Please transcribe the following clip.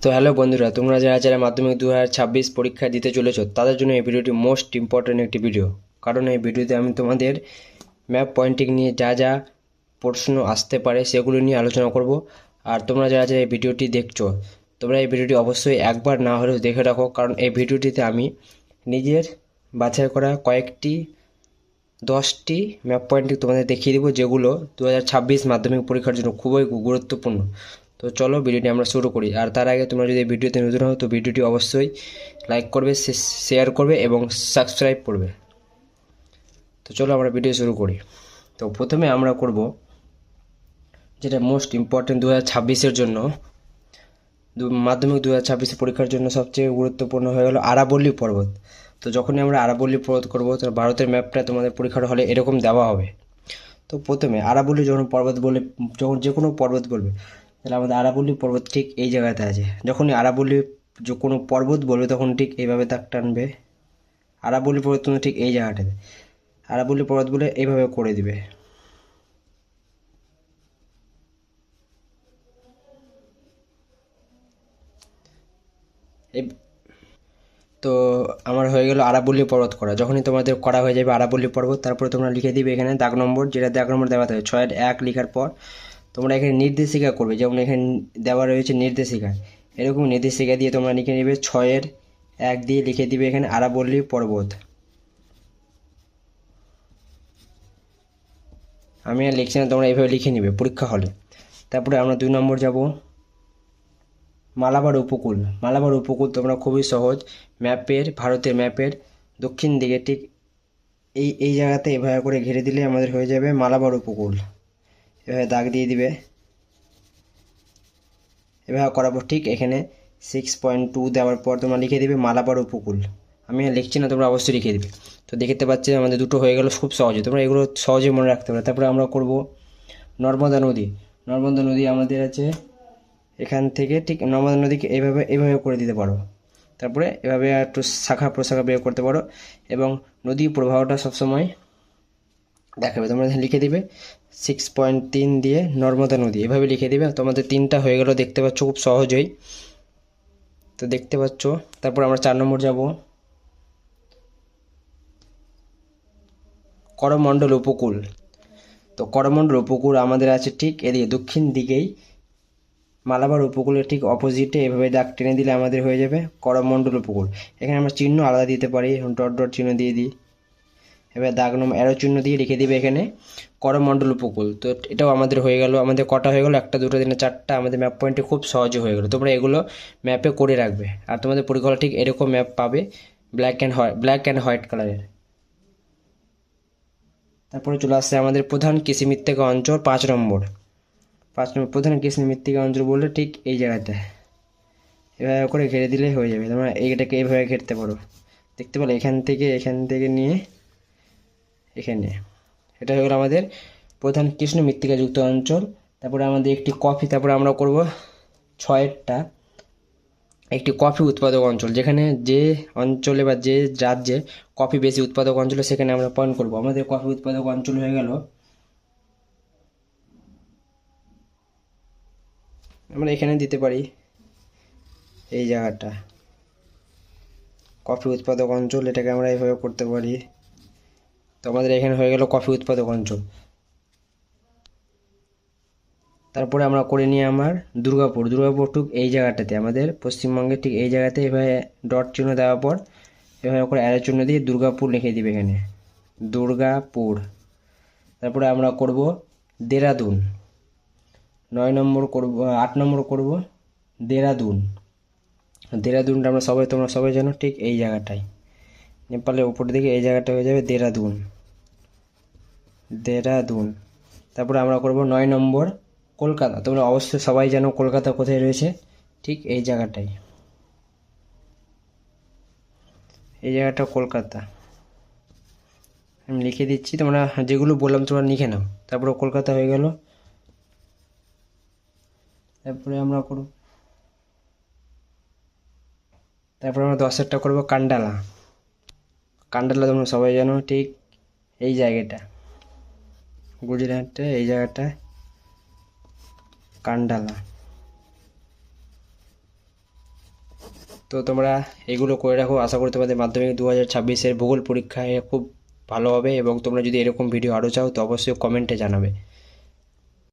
তো হ্যালো বন্ধুরা, তোমরা যারা যারা মাধ্যমিক 2026 পরীক্ষা দিতে চলেছো তাদের জন্য এই ভিডিওটি মোস্ট ইম্পর্ট্যান্ট একটি ভিডিও। কারণ এই ভিডিওতে আমি তোমাদের ম্যাপ পয়েন্টিং নিয়ে যা যা প্রশ্ন আসতে পারে সেগুলো নিয়ে আলোচনা করব। আর তোমরা যারা যারা এই ভিডিওটি দেখছো, তোমরা এই ভিডিওটি অবশ্যই একবার না হলেও দেখে রাখো, কারণ এই ভিডিওটিতে আমি নিজের বাছাই করা কয়েকটি 10টি ম্যাপ পয়েন্টিং তোমাদের দেখিয়ে দেবো, যেগুলো 2026 মাধ্যমিক পরীক্ষার জন্য খুবই গুরুত্বপূর্ণ। তো চলো ভিডিওটি আমরা শুরু করি। আর তার আগে তোমরা যদি এই ভিডিওতে নতুন হও তো ভিডিওটি অবশ্যই লাইক করবে, শেয়ার করবে এবং সাবস্ক্রাইব করবে। তো চলো আমরা ভিডিও শুরু করি। তো প্রথমে আমরা করব যেটা মোস্ট ইম্পর্টেন্ট 2026-এর জন্য, মাধ্যমিক 2026 পরীক্ষার জন্য সবচেয়ে গুরুত্বপূর্ণ হয়ে গেল আরাবল্লী পর্বত। তো যখনই আমরা আরাবল্লী পর্বত করবো তো ভারতের ম্যাপটা তোমাদের পরীক্ষার হলে এরকম দেওয়া হবে। তো প্রথমে আরাবল্লী যখন পর্বত বলে, যখন যে কোনো পর্বত বলবে তাহলে আমাদের আরাবল্লী পর্বত ঠিক এই জায়গাতে আছে। যখনই আরাবল্লী যে কোনো পর্বত বলবে তখন ঠিক এইভাবে দাগ টানবে। আরাবল্লী পর্বত তুমি ঠিক এই জায়গাটাতে আরাবল্লী পর্বত বলে এইভাবে করে দিবে। তো আমার হয়ে গেল আরাবল্লী পর্বত করা। যখনই তোমাদের করা হয়ে যাবে আরাবল্লী পর্বত, তারপরে তোমরা লিখে দিবে এখানে দাগ নম্বর, যেটা দাগ নম্বর দেওয়া থাকে 6-1 লেখার পর তোমরা এখানে নির্দেশিকা করবে। যেমন এখানে দেওয়া রয়েছে নির্দেশিকা, এরকম নির্দেশিকা দিয়ে তোমরা লিখে নেবে 6-1 দিয়ে লিখে দিবে এখানে আরাবল্লী পর্বত। আমি আর লিখছি না, তোমরা এইভাবে লিখে নিবে পরীক্ষা হলে। তারপরে আমরা 2 নম্বর যাব মালাবার উপকূল। মালাবার উপকূল তোমরা খুবই সহজ, ভারতের ম্যাপের দক্ষিণ দিকে ঠিক এই এই জায়গাতে এভাবে করে ঘিরে দিলে আমাদের হয়ে যাবে মালাবার উপকূল। এভাবে দাগ দিয়ে দিবে, এভাবে করার পর ঠিক এখানে 6.2 দেওয়ার পর তোমরা লিখে দিবে মালাবার উপকূল। আমি আর লিখছি না, তোমরা অবশ্যই লিখে দিবে। তো দেখতে পাচ্ছি আমাদের দুটো হয়ে গেল খুব সহজে, তোমরা এগুলো সহজে মনে রাখতে পারো। তারপরে আমরা করব নর্মদা নদী। নর্মদা নদী আমাদের আছে এখান থেকে, ঠিক নর্মদা নদীকে এইভাবে এইভাবে করে দিতে পারো। তারপরে এভাবে একটু শাখা প্রশাখা বের করতে পারো এবং নদী প্রবাহটা সবসময় দেখাবে। তোমরা লিখে দিবে 6.3 দিয়ে নর্মদা নদী, এভাবে লিখে দিবে। তোমাদের 3টা হয়ে গেল, দেখতে পাচ্ছ খুব সহজেই। তো দেখতে পাচ্ছ। তারপর আমরা 4 নম্বর যাব করমণ্ডল উপকূল। তো করমণ্ডল উপকূল আমাদের আছে ঠিক এদিকে দক্ষিণ দিকেই, মালাবার উপকূলের ঠিক অপোজিটে এভাবে দাগ টেনে দিলে আমাদের হয়ে যাবে করমণ্ডল উপকূল। এখানে আমরা চিহ্ন আলাদা দিতে পারি, ডট ডট চিহ্ন দিয়ে দিই, এবার দাগ নম্বর অ্যারো চিহ্ন দিয়ে লিখে দিবে এখানে করমণ্ডল উপকূল। তো এটাও আমাদের হয়ে গেল, আমাদের কটা হয়ে গেল, 1 2 3 4টা আমাদের ম্যাপ পয়েন্টে খুব সহজে হয়ে গেল। তোমরা এগুলো ম্যাপে করে রাখবে, আর তোমাদের পরীক্ষা ঠিক এরকম ম্যাপ পাবে ব্ল্যাক অ্যান্ড হোয়াইট কালারের। তারপরে চলে আসছে আমাদের প্রধান কৃষি মৃত্তিকা অঞ্চল 5 নম্বর। 5 নম্বর প্রধান কৃষি মৃত্তিকা অঞ্চল বললে ঠিক এই জায়গাটা এভাবে করে ঘিরে দিলে হয়ে যাবে। তোমরা এইটাকে এইভাবে ঘিরতে পারো, দেখতে পেলে এখান থেকে নিয়ে এখানে। এটা হয়ে গেল আমাদের প্রধান কৃষ্ণ মৃত্তিকাযুক্ত অঞ্চল। তারপরে আমাদের একটি কফি, তারপরে আমরা করব 6টা একটি কফি উৎপাদক অঞ্চল, যেখানে যে অঞ্চলে বা যে রাজ্যে কফি বেশি উৎপাদক অঞ্চলে সেখানে আমরা পয়েন্ট করব। আমাদের কফি উৎপাদক অঞ্চল হয়ে গেল, আমরা এখানে দিতে পারি এই জায়গাটা কফি উৎপাদক অঞ্চল, এটাকে আমরা এইভাবে করতে পারি। তো আমাদের এখানে হয়ে গেল কফি উৎপাদক অঞ্চল। তারপরে আমরা করে নিই আমার দুর্গাপুর ঠিক এই জায়গাটাতে, আমাদের পশ্চিমবঙ্গের ঠিক এই জায়গাতে এভাবে ডট চিহ্ন দেওয়ার পর এভাবে করে অ্যারো চিহ্ন দিয়ে দুর্গাপুর লিখে দিবে এখানে দুর্গাপুর। তারপরে আমরা করব দেরাদুন। 9 নম্বর করব, 8 নম্বর করব দেরাদুন। দেরাদুনটা তোমরা সবাই জানো ঠিক এই জায়গাটায়, নেপালের উপর দিকে এই জায়গাটা হয়ে যাবে দেরাদুন। তারপরে আমরা করব 9 নম্বর কলকাতা। তোমরা অবশ্যই সবাই জানো কলকাতা কোথায় রয়েছে, ঠিক এই জায়গাটাই, এই জায়গাটা কলকাতা। আমি লিখে দিচ্ছি, তোমরা যেগুলো বললাম তোমরা লিখে নাও। তারপরে কলকাতা হয়ে গেল। তারপরে আমরা তারপরে আমরা 10টা করব কান্ডালা। কান্ডালা তোমরা সবাই জানো ঠিক এই জায়গাটা, গুজরাটে এই জায়গাটা কান্ডালা। তো তোমরা এগুলো করে রাখো, আশা করি তোমাদের মাধ্যমিক 2026-এর ভূগোল পরীক্ষায় খুব ভালো হবে। এবং তোমরা যদি এরকম ভিডিও আরও চাও তো অবশ্যই কমেন্টে জানাবে।